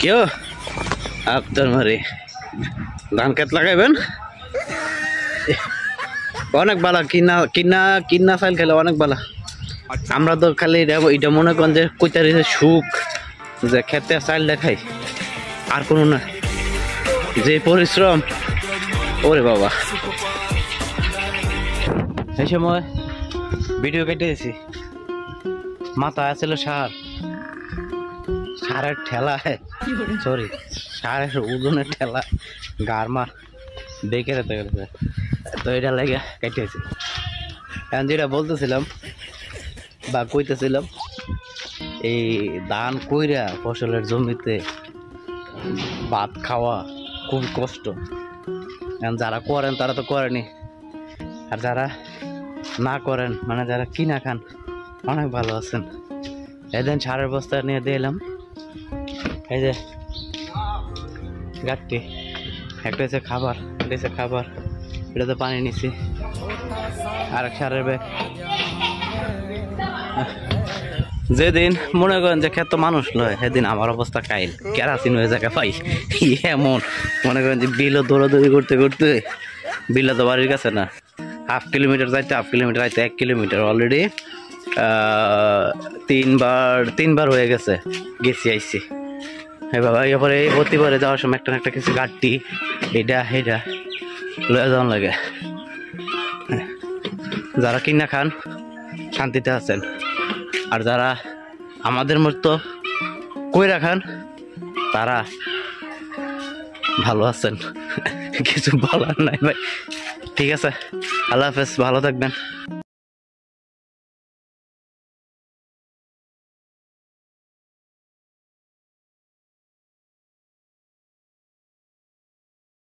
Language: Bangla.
কেউ আপনার মারি ধান ক্ষেত লাগাইবেন অনেক বালা কিনা কিনা কিনা চাইল খেলে অনেক বালা। আমরা তো খালি এটা মনে করেন যে কইতারি সুখ যে খেতে চাইল দেখাই আর কোনো না, যে পরিশ্রম ওরে বাবা। এই সময় ভিডিও কেটে দিয়েছি, মাথায় আছিল সারের ঠেলায়, সরি সারের ওজনের ঠেলা গারমার দেখে যেতে গেছে, তো এটা লেগে কেটেছি। এখন যেটা বলতেছিলাম বা কইতেছিলাম, এই ধান কইরা ফসলের জমিতে ভাত খাওয়া খুব কষ্ট। এখন যারা করেন তারা তো করেনি, আর যারা না করেন মানে যারা কিনা খান অনেক ভালো আছেন। এদিন সারের বস্তা নিয়ে দিলাম, এই যে গাঠটি, একটা হচ্ছে খাবার, এটা হচ্ছে খাবার, এটাতে পানি নিছি, আর এক সারের ব্যাগ। যেদিন মনে করেন যে খেত মানুষ লয় সেদিন আমার অবস্থা কাইল, কেরাসিন হয়ে জায়গা পাই এমন। মনে করেন যে বিলও দৌড়াদৌড়ি করতে করতে, বিলও তো বাড়ির কাছে না, হাফ কিলোমিটার যাইতে 1 কিলোমিটার অলরেডি তিনবার হয়ে গেছে গেছি আইসি। হ্যাঁ বাবা, এরপরে প্রতিবারে যাওয়ার সময় একটা না একটা কিছু গাড়ি এটা লয়ে যাওয়ার লাগে। যারা কিনা খান শান্তিতে আছেন, আর যারা আমাদের মতো কইরা খান তারা ভালো আছেন, কিছু বলার নাই ভাই। ঠিক আছে, আল্লাহ হাফেজ, ভালো থাকবেন।